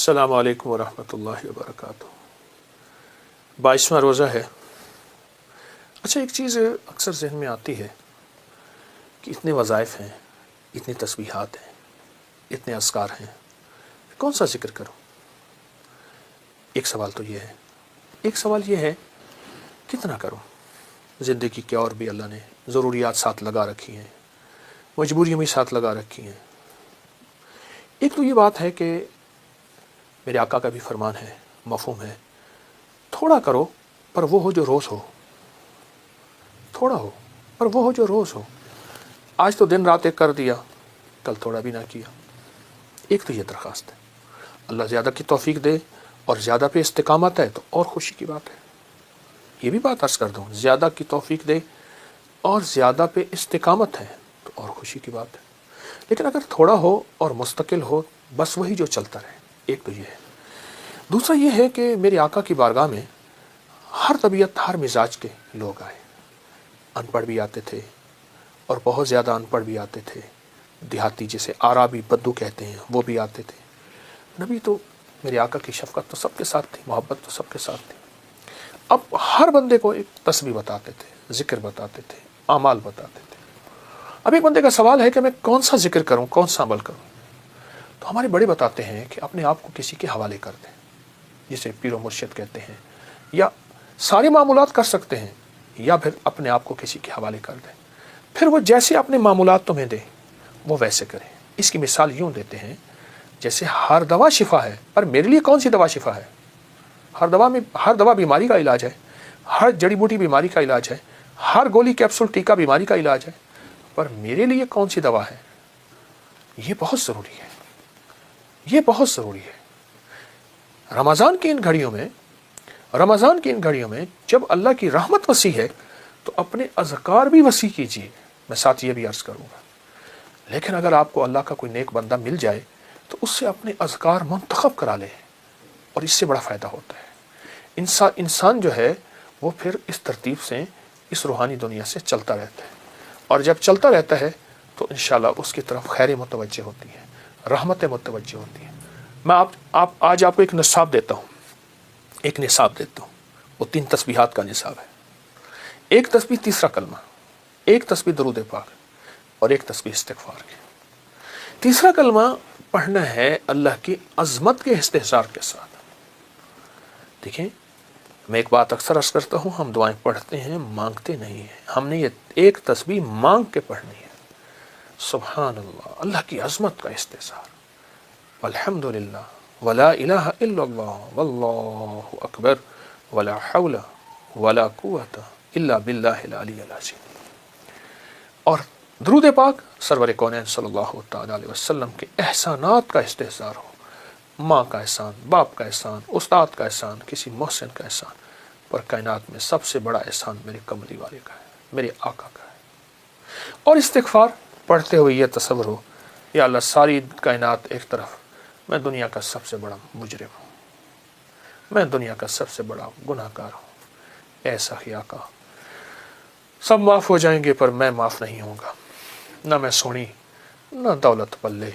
السلام علیکم ورحمۃ اللہ وبرکاتہ۔ 22واں روزہ ہے۔ اچھا، ایک چیز اکثر ذہن میں آتی ہے کہ اتنے وظائف ہیں، اتنی تسبیحات ہیں، اتنے اذکار ہیں، کون سا ذکر کروں؟ ایک سوال تو یہ ہے۔ ایک سوال یہ ہے کتنا کروں؟ زندگی کے اور بھی اللہ نے ضروریات ساتھ لگا رکھی ہیں، مجبوریاں بھی ساتھ لگا رکھی ہیں۔ ایک تو یہ بات ہے کہ میرے آقا کا بھی فرمان ہے، مفہوم ہے، تھوڑا کرو پر وہ ہو جو روز ہو، تھوڑا ہو پر وہ ہو جو روز ہو۔ آج تو دن رات ایک کر دیا، کل تھوڑا بھی نہ کیا۔ ایک تو یہ درخواست ہے، اللہ زیادہ کی توفیق دے اور زیادہ پہ استقامت ہے تو اور خوشی کی بات ہے۔ یہ بھی بات عرض کر دوں، زیادہ کی توفیق دے اور زیادہ پہ استقامت ہے تو اور خوشی کی بات ہے۔ لیکن اگر تھوڑا ہو اور مستقل ہو، بس وہی جو چلتا رہے، ایک تو یہ ہے۔ دوسرا یہ ہے کہ میرے آقا کی بارگاہ میں ہر طبیعت، ہر مزاج کے لوگ آئے۔ ان پڑھ بھی آتے تھے اور بہت زیادہ ان پڑھ بھی آتے تھے، دیہاتی جسے آرابی بدو کہتے ہیں وہ بھی آتے تھے۔ نبی تو میرے آقا کی شفقت تو سب کے ساتھ تھی، محبت تو سب کے ساتھ تھی۔ اب ہر بندے کو ایک تسبیح بتاتے تھے، ذکر بتاتے تھے، اعمال بتاتے تھے۔ اب ایک بندے کا سوال ہے کہ میں کون سا ذکر کروں، کون سا عمل کروں؟ تو ہمارے بڑے بتاتے ہیں کہ اپنے آپ کو کسی کے حوالے کر دیں، جسے پیر و مرشد کہتے ہیں، یا سارے معمولات کر سکتے ہیں، یا پھر اپنے آپ کو کسی کے حوالے کر دیں، پھر وہ جیسے اپنے معمولات تمہیں دے وہ ویسے کریں۔ اس کی مثال یوں دیتے ہیں جیسے ہر دوا شفا ہے، پر میرے لیے کون سی دوا شفا ہے؟ ہر دوا بیماری کا علاج ہے، ہر جڑی بوٹی بیماری کا علاج ہے، ہر گولی کیپسول ٹیکا بیماری کا علاج ہے، پر میرے لیے کون سی دوا ہے؟ یہ بہت ضروری ہے، یہ بہت ضروری ہے۔ رمضان کی ان گھڑیوں میں جب اللہ کی رحمت وسیع ہے تو اپنے اذکار بھی وسیع کیجیے۔ میں ساتھ یہ بھی عرض کروں گا، لیکن اگر آپ کو اللہ کا کوئی نیک بندہ مل جائے تو اس سے اپنے اذکار منتخب کرا لیں، اور اس سے بڑا فائدہ ہوتا ہے۔ انسان جو ہے وہ پھر اس ترتیب سے اس روحانی دنیا سے چلتا رہتا ہے، اور جب چلتا رہتا ہے تو انشاءاللہ اس کی طرف خیر متوجہ ہوتی ہے، رحمتیں متوجہ ہوتی ہیں۔ میں آج آپ کو ایک نصاب دیتا ہوں، وہ 3 تسبیحات کا نصاب ہے۔ ایک تسبیح تیسرا کلمہ، ایک تسبیح درود پاک اور ایک تسبیح استغفار کی۔ تیسرا کلمہ پڑھنا ہے اللہ کی عظمت کے استحضار کے ساتھ۔ دیکھیں، میں ایک بات اکثر عرض کرتا ہوں، ہم دعائیں پڑھتے ہیں، مانگتے نہیں ہیں۔ ہم نے یہ ایک تسبیح مانگ کے پڑھنی ہے۔ سبحان اللہ، اللہ کی عظمت کا استحضار، الحمدللہ، ولا الہ الا اللہ، واللہ اکبر، ولا حول ولا قوت الا باللہ العلی العظیم۔ اور درود پاک سرور کونین صلی اللہ تعالی علیہ وسلم کے احسانات کا استحضار ہو، ماں کا احسان، باپ کا احسان، استاد کا احسان، کسی محسن کا احسان، پر کائنات میں سب سے بڑا احسان میرے کملی والے کا ہے، میرے آقا کا ہے۔ اور استغفار پڑھتے ہوئے یہ تصور ہو، یا اللہ ساری کائنات ایک طرف، میں دنیا کا سب سے بڑا مجرم ہوں، میں دنیا کا سب سے بڑا گناہ گار ہوں، ایسا ہی آقا سب معاف ہو جائیں گے پر میں معاف نہیں ہوں گا، نہ میں سونی نہ دولت پلے،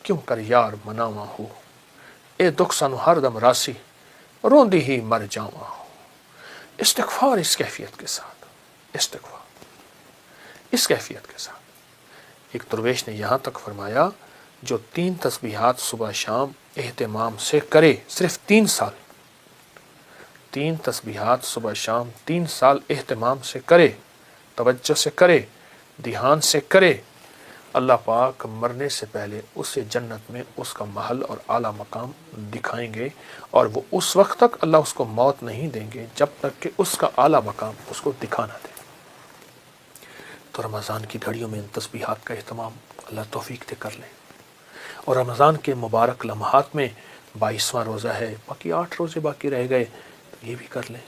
کیوں کر یار مناواں ہو، اے دکھ سانو ہر دم راسی، روندی ہی مر جاواں ہو۔ استغفار اس کیفیت کے ساتھ، استغفار اس کیفیت کے ساتھ۔ ایک درویش نے یہاں تک فرمایا، جو 3 تسبیحات صبح شام اہتمام سے کرے، صرف 3 سال، 3 تسبیحات صبح شام 3 سال اہتمام سے کرے، توجہ سے کرے، دھیان سے کرے، اللہ پاک مرنے سے پہلے اسے جنت میں اس کا محل اور اعلیٰ مقام دکھائیں گے، اور وہ اس وقت تک اللہ اس کو موت نہیں دیں گے جب تک کہ اس کا اعلیٰ مقام اس کو دکھا نہ دے۔ تو رمضان کی گھڑیوں میں ان تسبیحات کا اہتمام اللہ توفیق دے کر لیں، اور رمضان کے مبارک لمحات میں 22واں روزہ ہے، باقی 8 روزے باقی رہ گئے، تو یہ بھی کر لیں۔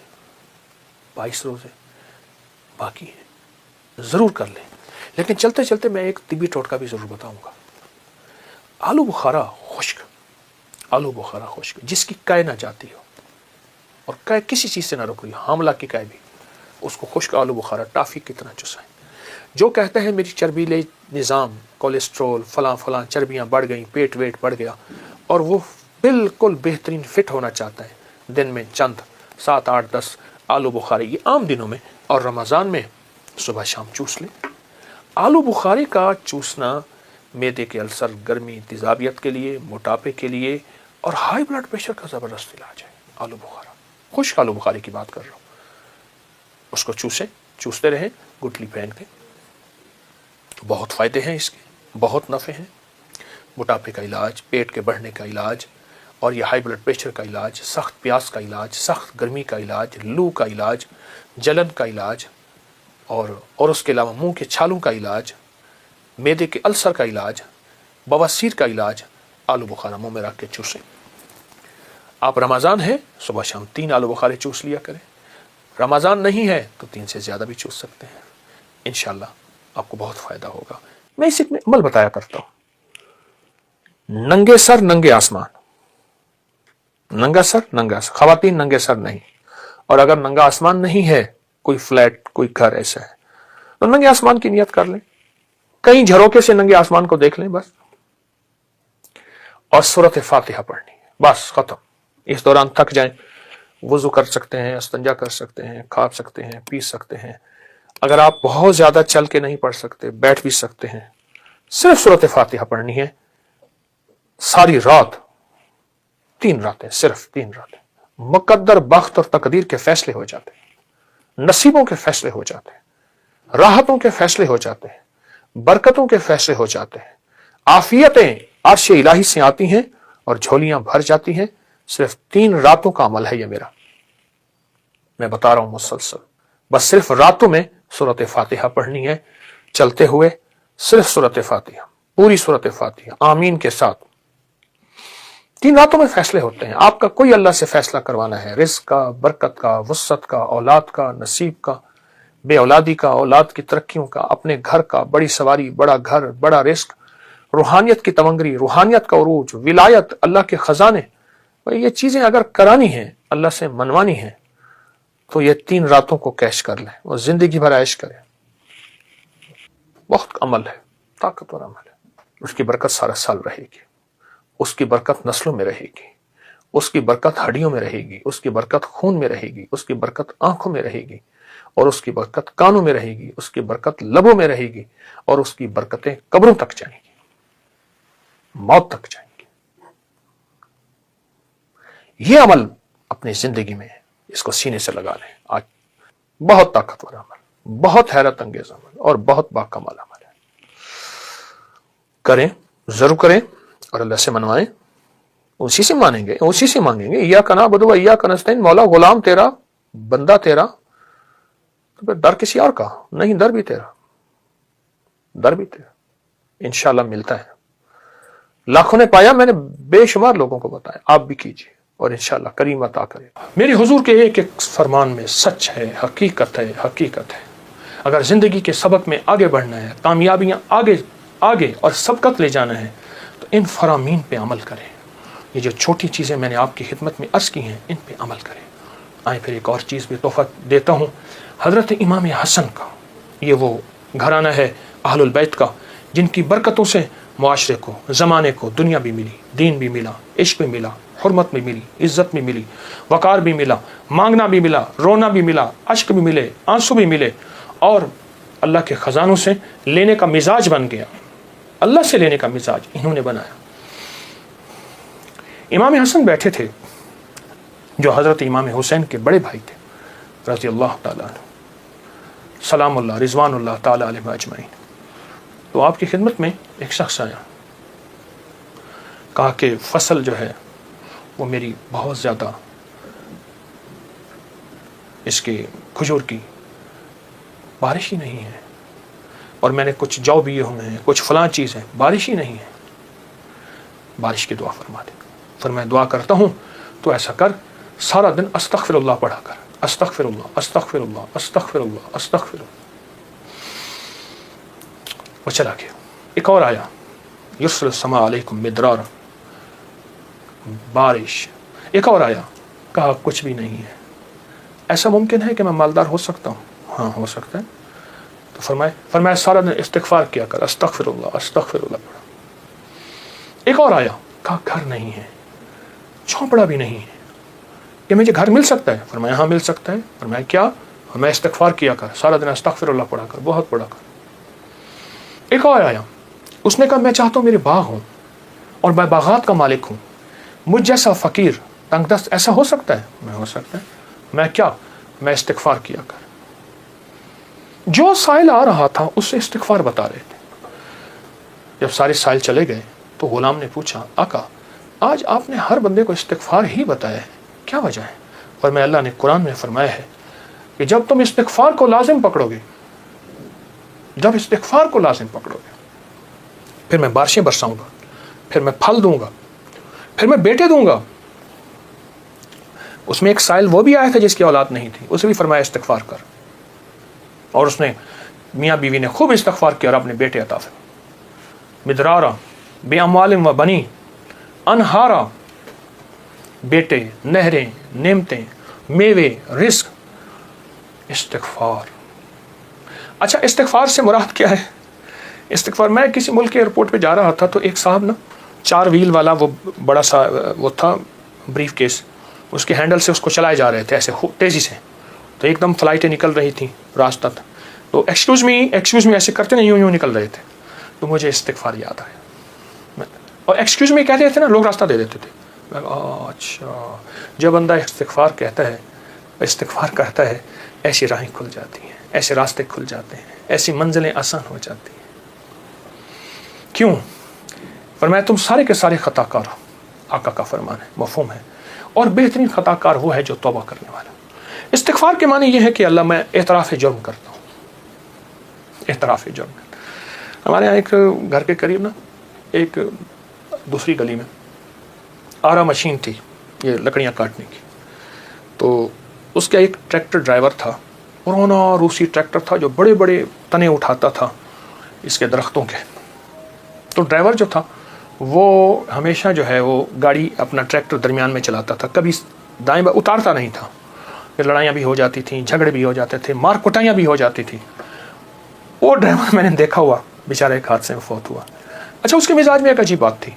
22 روزے باقی ہیں، ضرور کر لیں۔ لیکن چلتے چلتے میں ایک طبی ٹوٹکا بھی ضرور بتاؤں گا۔ آلو بخارا خشک جس کی کائے نہ جاتی ہو، اور کائے کسی چیز سے نہ رک رہی، حاملہ کی کائے بھی، اس کو خشک آلو بخارا ٹافی کتنا چسائیں۔ جو کہتے ہیں میری چربیلے نظام، کولیسٹرول، فلاں چربیاں بڑھ گئیں، پیٹ ویٹ بڑھ گیا، اور وہ बिल्कुल बेहतरीन फिट होना चाहता है, दिन में चंद 7, 8, 10 आलू बुखारी, ये आम दिनों में, और रमज़ान में सुबह शाम चूस ले। आलू बुखारी का चूसना मैदे के अल्सर, गर्मी, तेज़ाबियत के लिए, मोटापे के लिए और हाई ब्लड प्रेशर का ज़बरदस्त इलाज है। आलू बुखारा, खुश्क आलू बुखारी की बात कर रहा हूँ। उसको चूसते रहें गुठली पहन के। बहुत फ़ायदे हैं इसके, बहुत नफ़े हैं। मोटापे का इलाज, पेट के बढ़ने का इलाज, और यह हाई ब्लड प्रेशर का इलाज, सख्त प्यास का इलाज, सख्त गर्मी का इलाज, लू का इलाज, जलन का इलाज, और उसके अलावा मुंह के छालों का इलाज, मैदे के अल्सर का इलाज, बवासीर का इलाज। आलू बुखारा मुंह में रख के चूसें। आप रमज़ान है सुबह शाम 3 आलू बुखारे चूस लिया करें। रमज़ान नहीं है तो 3 से ज़्यादा भी चूस सकते हैं। इंशाअल्लाह आपको बहुत फ़ायदा होगा। मैं इसी में अमल बताया करता हूँ। नंगे सर नंगे आसमान, नंगा सर नंगा आसमान, खवातीन नंगे सर नहीं। और अगर नंगा आसमान नहीं है, कोई फ्लैट, कोई घर ऐसा है, तो नंगे आसमान की नियत कर लें। कई झरोके से नंगे आसमान को देख लें बस, और सूरत फातिहा पढ़नी है, बस खत्म। इस दौरान थक जाएं, वुजू कर सकते हैं, इस्तंजा कर सकते हैं, खा सकते हैं, पी सकते हैं। अगर आप बहुत ज्यादा चल के नहीं पढ़ सकते, बैठ भी सकते हैं। सिर्फ सूरत फातिहा पढ़नी है सारी रात, 3 रातें, सिर्फ 3 रातें। मुकद्दर बख्त और तकदीर के फैसले हो जाते हैं, नसीबों के फैसले हो जाते हैं, राहतों के फैसले हो जाते हैं, बरकतों के फैसले हो जाते हैं, आफियतें अर्श इलाही से आती हैं और झोलियां भर जाती हैं। सिर्फ 3 रातों का अमल है ये मेरा, मैं बता रहा हूं मुसलसल। बस सिर्फ रातों में सूरत फातिहा पढ़नी है, चलते हुए सिर्फ सूरत फातिहा, पूरी सूरत फातिहा आमीन के साथ। 3 रातों में फैसले होते हैं। आपका कोई अल्लाह से फैसला करवाना है, रिज़्क का, बरकत का, वुस्सत का, औलाद का, नसीब का, बे औलादी का, औलाद की तरक्कियों का, अपने घर का, बड़ी सवारी, बड़ा घर, बड़ा रिस्क, रूहानियत की तमंगरी, रूहानियत का उरूज, विलायत, अल्लाह के खजाने, ये चीजें अगर करानी है, अल्लाह से मनवानी है, तो ये 3 रातों को कैश कर लें और जिंदगी भर ऐश करें। बहुत अमल है, ताकतवर अमल है। उसकी बरकत सारा साल रहेगी, उसकी बरकत नस्लों में रहेगी, उसकी बरकत हड्डियों में रहेगी, उसकी बरकत खून में रहेगी, उसकी बरकत आंखों में रहेगी, और उसकी बरकत कानों में रहेगी, उसकी बरकत लबों में रहेगी, और उसकी बरकतें कब्रों तक जाएंगी, मौत तक जाएंगी। ये अमल अपनी जिंदगी में, इसको सीने से लगा लें। आज बहुत ताकतवर अमल, बहुत हैरत अंगेज अमल और बहुत बाकमाल अमल है। करें, जरूर करें और अल्लाह से मनवाएं। उसी से मानेंगे, उसी से मांगेंगे। इय्याका नअबुदु व इय्याका नस्तईन, मौला गुलाम तेरा, बंदा तेरा, तो फिर डर किसी और का नहीं, डर भी तेरा, डर भी तेरा। इंशाअल्लाह मिलता है। लाखों ने पाया, मैंने बेशुमार लोगों को बताया, आप भी कीजिए और इंशाअल्लाह करीम अता करेगा। मेरे हुजूर के एक एक फरमान में सच है, हकीकत है, हकीकत है। अगर जिंदगी के सबक में आगे बढ़ना है, कामयाबियां आगे आगे और सबकत ले जाना है, तो इन फरामीन पे अमल करें। ये जो छोटी चीजें मैंने आपकी खिदमत में अर्ज की हैं, इन पे अमल करें। आए फिर एक और चीज भी तोहफा देता हूँ, हजरत इमाम हसन का, ये वो घराना है अहलुल बैत का, जिनकी बरकतों से मुआशरे को, ज़माने को दुनिया भी मिली, दीन भी मिला, इश्क भी मिला, हुर्मत भी मिली, इज्जत भी मिली, वकार भी मिला, मांगना भी मिला, रोना भी मिला, अश्क भी मिले, आंसू भी मिले, और अल्लाह के ख़जानों से लेने का मिजाज बन गया। अल्लाह से लेने का मिजाज इन्होंने बनाया। इमाम हसन बैठे थे, जो हज़रत इमाम हुसैन के बड़े भाई थे, रज़ी अल्लाह ताला अन्हु, सलामुल्लाह रिज़वानुल्लाह ताला अलैहिम अजमईन। तो आपकी खिदमत में एक शख्स आया, कहा कि फसल जो है वो मेरी बहुत ज़्यादा, इसके खजूर की बारिश ही नहीं है, और मैंने कुछ जौ बिए हुए हैं, कुछ फलां चीज़ है, बारिश ही नहीं है, बारिश की दुआ फरमा दे। फिर मैं दुआ करता हूँ, तो ऐसा कर, सारा दिन अस्तगफिरुल्लाह पढ़ा कर, अस्तगफिरुल्लाह अस्तगफिरुल्लाह अस्तगफिरुल्लाह अस्तगफिरुल्लाह। वो चला गया। एक और आया, युर्सिलु समा अलैकुम मिदरार, बारिश। एक और आया, कहा कुछ भी नहीं है। ऐसा मुमकिन है कि मैं मालदार हो सकता हूँ? हाँ, हो सकता है। तो फरमाया सारा दिन इस्तिगफार किया कर, अस्तगफिरुल्लाह अस्तगफिरुल्लाह पढ़ा। एक और आया, कहा घर नहीं है। झोंपड़ा भी नहीं है कि मुझे घर मिल सकता है? फरमाया हाँ मिल सकता है। फरमाया क्या? मैं इस्तिग़फ़ार किया कर, सारा दिन अस्तग़फ़िरुल्लाह पढ़ा कर, बहुत पढ़ा कर। एक और आया, उसने कहा मैं चाहता हूँ मेरे बाग हूँ और मैं बागात का मालिक हूँ, मुझ जैसा फ़कीर तंगदस्त ऐसा हो सकता है? मैं हो सकता है। मैं क्या? मैं इस्तिग़फ़ार किया कर। जो साइल आ रहा था उससे इस्तिग़फ़ार बता रहे थे। जब सारे साइल चले गए तो गुलाम ने पूछा, आका आज आपने हर बंदे को इस्तिग़फ़ार ही बताया है, क्या वजह है? और मैं अल्लाह ने कुरान में फरमाया है कि जब तुम इस्तिग़फ़ार को लाजिम पकड़ोगे, जब इस्तिग़फ़ार को लाजिम पकड़ोगे, फिर मैं बारिशें बरसाऊंगा, फिर मैं फल दूंगा, फिर मैं बेटे दूंगा। उसमें एक साइल वो भी आया था जिसकी औलाद नहीं थी, उसे भी फरमाया इस्तिग़फ़ार कर, और उसने मियाँ बीवी ने खूब इस्तिग़फ़ार किया और अपने बेटे अता फरमाए। मिदरारा बेअमवालिम व बनी, अनहारा, बेटे, नहरें, नेमतें, मेवे, रिस्क, इस्तिग़फ़ार। अच्छा, इस्तिग़फ़ार से मुराद क्या है? इस्तिग़फ़ार, मैं किसी मुल्क के एयरपोर्ट पे जा रहा था तो एक साहब ना 4 व्हील वाला वो बड़ा सा वो था ब्रीफ केस, उसके हैंडल से उसको चलाए जा रहे थे ऐसे तेज़ी से, तो एकदम फ़्लाइटें निकल रही थी रास्ता था, तो एक्सक्यूज़ मी ऐसे करते नहीं, यूँ निकल रहे थे। तो मुझे इस्तिग़फ़ार याद आया, और एक्सक्यूज़ मी कहते थे ना, लोग रास्ता दे देते थे। अच्छा, जब बंदा इस्तिग़फ़ार कहता है ऐसी राहें खुल जाती हैं, ऐसे रास्ते खुल जाते हैं, ऐसी मंजिलें आसान हो जाती हैं। क्यों? फरमाया तुम सारे के सारे खताकार हो, आका का फरमान है, मफ़हूम है, और बेहतरीन खताकार वो है जो तौबा करने वाला। इस्तिग़फ़ार के माने ये है कि अल्लाह मैं एतराफ़ जुर्म करता हूँ, एतराफ़ जुर्म। हमारे यहाँ एक घर के करीब ना एक दूसरी गली में आरा मशीन थी, ये लकड़ियाँ काटने की, तो उसका एक ट्रैक्टर ड्राइवर था, पुराना रूसी ट्रैक्टर था जो बड़े बड़े तने उठाता था इसके दरख्तों के। तो ड्राइवर जो था वो हमेशा जो है वो गाड़ी अपना ट्रैक्टर दरमियान में चलाता था, कभी दाएं बाएं उतारता नहीं था। फिर लड़ाइयाँ भी हो जाती थी, झगड़े भी हो जाते थे, मार कुटाइयाँ भी हो जाती थी। वो ड्राइवर मैंने देखा हुआ, बेचारा एक हादसे में फौत हुआ। अच्छा, उसके मिजाज में एक अजीब बात थी,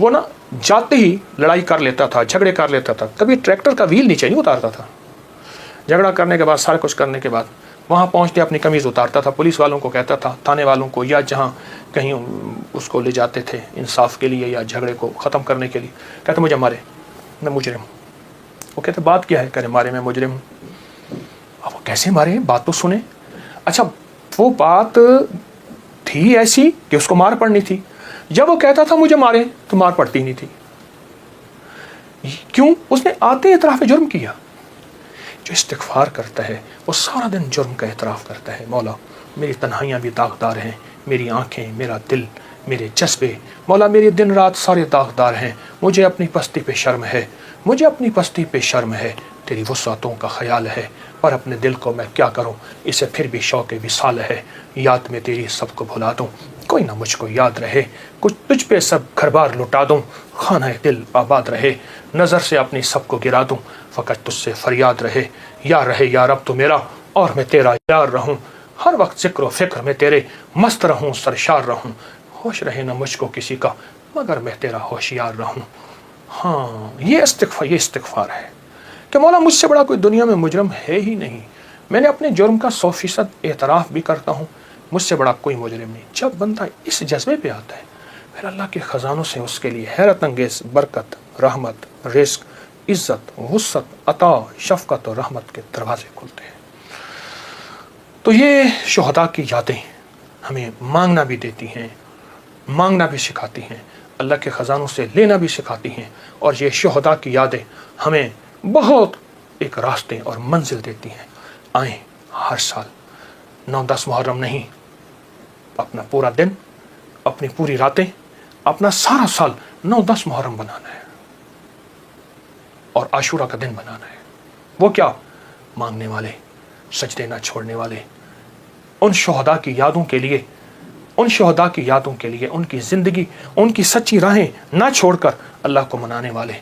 वो ना जाते ही लड़ाई कर लेता था, झगड़े कर लेता था, कभी ट्रैक्टर का व्हील नीचे नहीं उतारता था। झगड़ा करने के बाद, सारा कुछ करने के बाद वहाँ पहुँचते अपनी कमीज़ उतारता था, पुलिस वालों को कहता था, थाने वालों को, या जहाँ कहीं उसको ले जाते थे इंसाफ के लिए या झगड़े को ख़त्म करने के लिए, कहते मुझे मारे, मैं मुजरिम हूँ। वो कहते बात क्या है? कहते मारे, मैं मुजरिम हूँ। अब वो कैसे मारे? बात तो सुने। अच्छा, वो बात थी ऐसी कि उसको मार पड़नी थी। जब वो कहता था मुझे मारे तो मार पड़ती नहीं थी। क्यों? उसने आते इतराफ़ जुर्म किया। जो इस्तिग़फ़ार करता है वो सारा दिन जुर्म का इतराफ़ करता है। मौला मेरी तन्हाइयाँ भी दागदार हैं, मेरी आँखें, मेरा दिल, मेरे जज्बे, मौला मेरे दिन रात सारे दागदार हैं, मुझे अपनी पस्ती पे शर्म है, मुझे अपनी पस्ती पे शर्म है, तेरी वुसअतों का ख्याल है, पर अपने दिल को मैं क्या करूं, इसे फिर भी शौक़ विसाल है। याद में तेरी सबको भुला दूं, कोई ना मुझको याद रहे, कुछ तुझ पे सब घर बार लुटा दूं, खाना दिल आबाद रहे, नज़र से अपनी सबको गिरा दूं, फ़कत तुझसे फरियाद रहे या रब तो मेरा और मैं तेरा यार रहूं, हर वक्त ज़िक्र व फ़िक्र में तेरे मस्त रहूं, सरशार रहूं, होश रहे ना मुझको किसी का मगर मैं तेरा होशियार रहूं। हाँ, ये इस्तिग़फ़ार है कि मौला मुझसे बड़ा कोई दुनिया में मुजरम है ही नहीं। मैंने अपने जुर्म का 100% एतराफ़ भी करता हूँ, मुझसे बड़ा कोई मुजरिम नहीं। जब बंदा इस जज्बे पे आता है, फिर अल्लाह के ख़जानों से उसके लिए हैरत अंगेज़ बरकत, रहमत, रिज़्क़, इज़्ज़त, वुसअत, अता, शफ़क़त और रहमत के दरवाज़े खुलते हैं। तो ये शुहदा की यादें हमें मांगना भी देती हैं, मांगना भी सिखाती हैं, अल्लाह के ख़जानों से लेना भी सिखाती हैं, और ये शुहदा की यादें हमें बहुत एक रास्ते और मंजिल देती हैं। आएँ हर साल 9-10 मुहर्रम नहीं, अपना पूरा दिन, अपनी पूरी रातें, अपना सारा साल 9-10 मुहर्रम बनाना है और आशूरा का दिन बनाना है। वो क्या? मांगने वाले, सजदे ना छोड़ने वाले, उन शुहदा की यादों के लिए, उन शुहदा की यादों के लिए, उनकी ज़िंदगी, उनकी सच्ची राहें ना छोड़कर अल्लाह को मनाने वाले,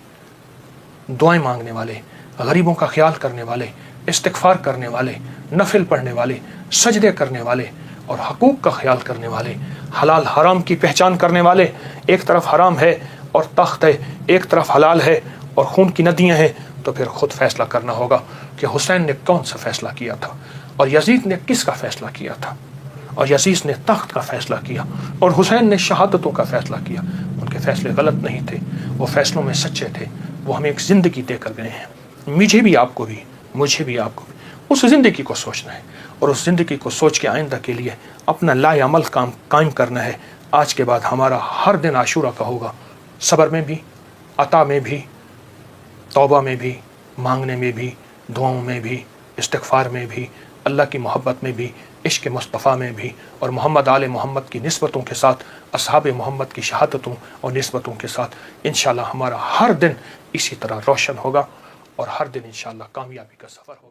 दुआएं मांगने वाले, गरीबों का ख्याल करने वाले, इस्तिग़फ़ार करने वाले, नफिल पढ़ने वाले, सजदे करने वाले और हकूक़ का ख्याल करने वाले, हलाल हराम की पहचान करने वाले। एक तरफ हराम है और तख्त है, एक तरफ हलाल है اور خون کی ندیاں ہیں تو پھر خود فیصلہ کرنا ہوگا کہ حسین نے کون سا فیصلہ کیا تھا اور یزید نے کس کا فیصلہ کیا تھا، اور یزید نے تخت کا فیصلہ کیا اور حسین نے شہادتوں کا فیصلہ کیا۔ ان کے فیصلے غلط نہیں تھے، وہ فیصلوں میں سچے تھے، وہ ہمیں ایک زندگی دے کر گئے ہیں۔ مجھے بھی آپ کو بھی اس زندگی کو سوچنا ہے، اور اس زندگی کو سوچ کے آئندہ کے لیے اپنا لا عمل کام قائم کرنا ہے۔ آج کے بعد ہمارا ہر دن عاشورہ کا ہوگا، صبر میں بھی، عطا میں بھی، توبہ میں بھی، مانگنے میں بھی، دعاؤں میں بھی، استغفار میں بھی، اللہ کی محبت میں بھی، عشق مصطفیٰ میں بھی، اور محمد آل محمد کی نسبتوں کے ساتھ، اصحاب محمد کی شہادتوں اور نسبتوں کے ساتھ انشاءاللہ ہمارا ہر دن اسی طرح روشن ہوگا، اور ہر دن انشاءاللہ کامیابی کا سفر ہوگا۔